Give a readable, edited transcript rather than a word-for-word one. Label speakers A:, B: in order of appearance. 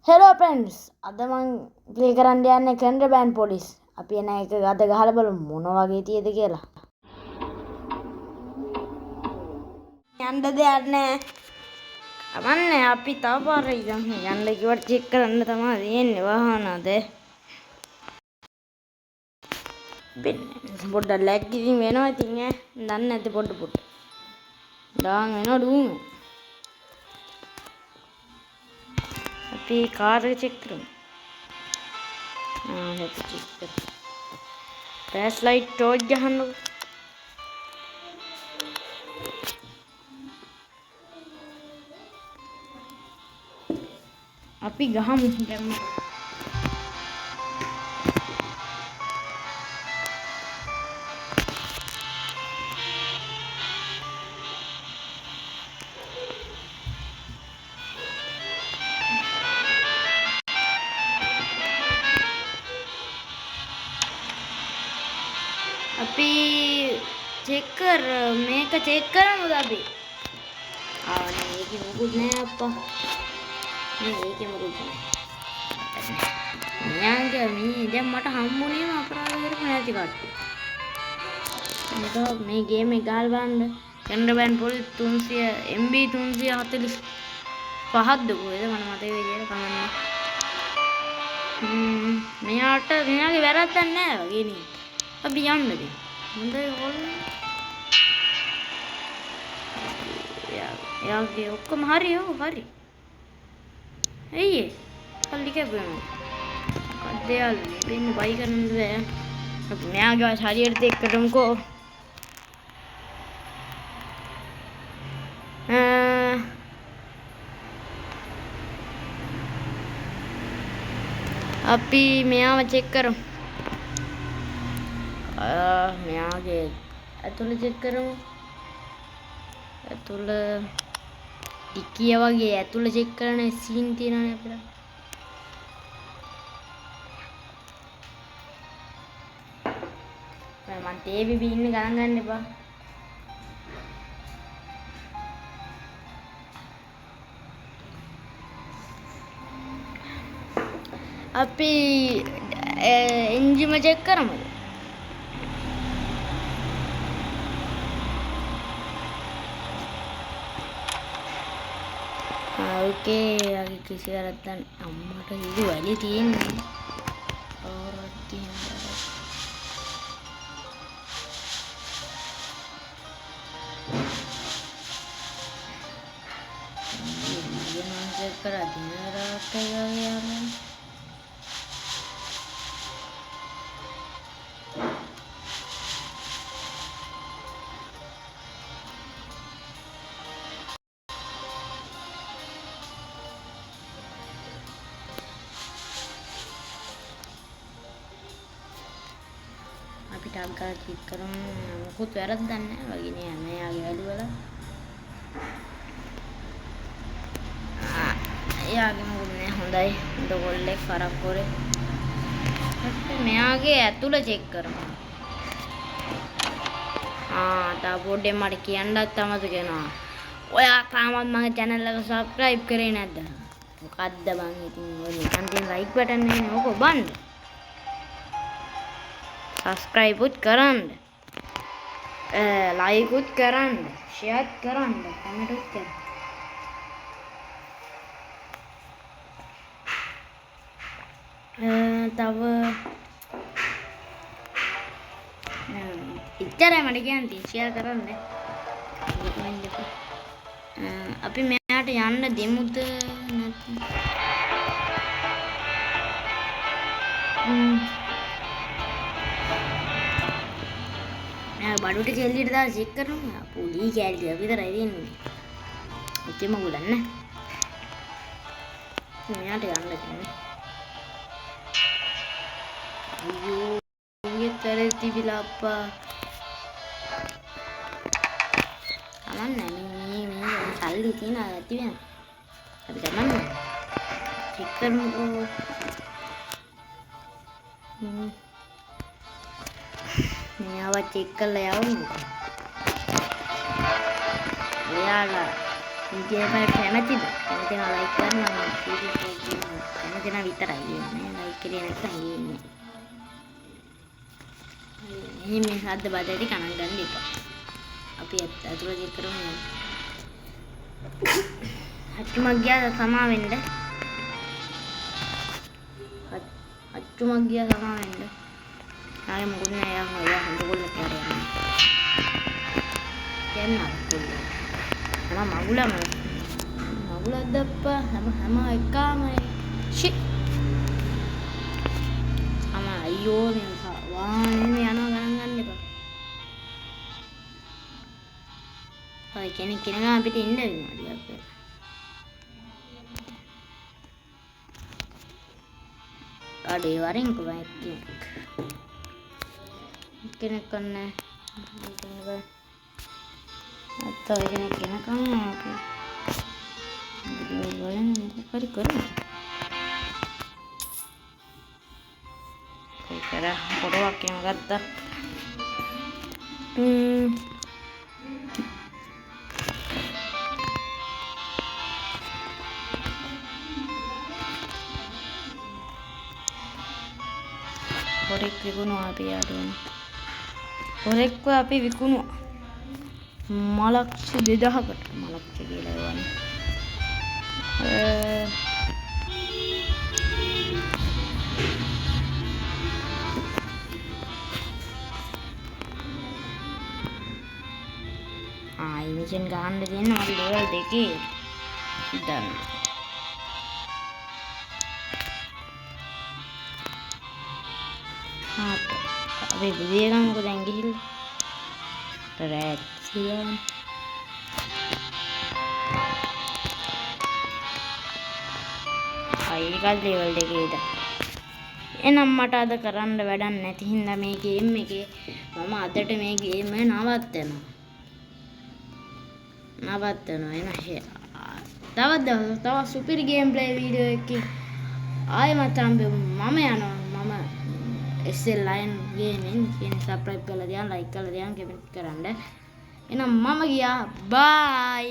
A: Hello friends අද මං play කරන්න යන්නේ කැන්ටර්බෑන්ඩ් පොලිස්. අපි එන එක අද ගහලා බලමු මොන වගේ තියෙද කියලා. යන්න දෙයක් නැහැ. අමන්නේ අපි තව පාරේ යන්න කිව්වට චෙක් කරන්න තමයි තියෙන්නේ වාහන අද. පොඩ්ඩක් ලැග් ඉතින් වෙනවා ඉතින් ඈ. දන්නේ නැද්ද පොඩ්ඩ. ඩාන් වෙනවා ඩූන්. අපි කාර් එක චෙක් කරමු. let's check the flash light torch ගහන්නකො. අපි ගහමු දැන්. අපි චෙක් කර මේක චෙක් කරමුද අපි? නේ ඒකේ මොකුත් නෑ අප්පා. නේ ඒකේ මොකුත් නෑ. මෙයාගේ මේ දැන් මට හම්බුනේම අපරාධ කරපු නැති කට්ටිය. මේ ගේම් එක ගහලා බලන්න. කැන්ටර්බෑන්ඩ් පොලිස් 300 MB 345ක්ද කොහෙද මම මතක විදියට කමන්න. මෙයාගේ වැරද්දක් නෑ වගේ නේ. අපි යන්නද? හොඳයි ඕල්නේ. යාගේ ඔක්කොම හරි හරි. එයි කල්ලි කැපෙනවා. මොකක්ද යාළුවනේ වෙන්න බයි කරන්නද බෑ. අපි මෙයාගේ හරියට එක්කටමකෝ. අපි මෙයාව චෙක් කරමු. මෙයාගේ ඇතුළ චෙක් කරමු. ඇතුළ ටිකිය වගේ ඇතුළ චෙක් කරන සීන් තියෙනවනේ අපිට. මම තේබිබි ඉන්නේ ගණන් ගන්න එපා. අපි එන්ජිම චෙක් කරමුද? ඕකේ යාගේ කිසි වැරද්දක් අම්මට ඉලි වැඩි තියෙන්නේ. ඕරක් තියෙනවා. මම චෙක් කරා දිනරාට යන්නේ. අපි ටක් ගාලා ක්ලික් කරමු. මොකුත් වැරද්දක් නැහැ වගේ නේ යන්නේ යාගේ වැලි වල. යාගේ මොකුත් නෑ හොඳයි. හොඳ ගොල්ලෙක් කරක් කරේ. අපි මෙයාගේ ඇතුළ චෙක් කරමු. තා පොඩ්ඩෙන් මට කියන්නත් අමතක වෙනවා. ඔයා තාමත් මගේ channel එක subscribe කරේ නැද්ද? මොකද්ද බං ඉතින් ඔය නිකන් තියෙන like button එකනේ ඕක ඔබන්න. subscribe උත් කරන්න. like උත් කරන්න. share කරන්න. comment උත් කරන්න. තව ඉච්චරයි මට කියන්න තියෙන්නේ share කරන්න. අපි මෙයාට යන්න දෙමුද නැත්නම් බඩුට කෙල්ලියට දාලා චෙක් කරනවා. පොඩි කැලේ විතරයි දෙන්නේ. ඔච්චම ගුලන්න. මෙයාට යන්න දෙන්නේ. අයියෝ ඊතරේ තිබිලා අප්පා. අමන්නේ මේ සල්ලි තියන ඇති වෙන. අපි ගමන්නේ. චෙක් කරමුකෝ. මෙයාව චෙක් කරලා යවමු. ඔයාලා වීඩියෝ එකට කැමතිද? කැමති නම් ලයික් කරන්න. කැමති නම් විතරයි එන්නේ. ලයික් කරේ නැත්නම් එන්නේ. එහෙම මේ සද්ද බදදී කනක් ගන්න එපා. අපි අතුලදී කරමු. අච්චුමක් ගියා සමා වෙන්න. අච්චුමක් ගියා සමා වෙන්න. ආයෙ මොකුත් නෑ යා හොඳ කොල්ල කරේ. කියන්නා කොල්ල. මගුලක් දප්පා හැම එකම ෂිට්. අයියෝ මේ වාහනේ යනවා ගණන් ගන්න එපා. ඔය කෙනෙක් කෙනා අපිට ඉන්න වෙනවා ටිකක් වෙලා. අඩේ වරින් කොහොමද කෙනෙක් කන්නේ අතෝ කෙනෙක් කෙනකම් අපි බලන්න මොකද කරන්නේ කොහේද පොරවක් යන ගත්තා පොරෙක් විකුණුවා අපි යාළුවනේ පොරෙක්ව අපි විකුණුවා මලක්ෂ 2000කට මලක්ෂ කියලා ඒවනේ මිෂන් ගහන්න දෙන්න මට ලෙවල් 2 ඉතින් අපි බුදිය ගමුකෝ දැන් ගිහිල්ලා රැක්සියන් අයිකල් ලෙවල් 2 එනම් මට අද කරන්න වැඩක් නැති හින්දා මේ ගේම් එකේ මම අදට මේ ගේම නවත්තනවා එන තව සුපිරි ගේම් ප්ලේ වීඩියෝ එකකින් ආයෙමත් හම්බෙමු මම යනවා මම SL Line Gaming කියන සබ්ස්ක්‍රයිබ් කරලා තියන්න ලයික් කරලා තියන්න කමෙන්ට් කරන්න එහෙනම් මම ගියා බයි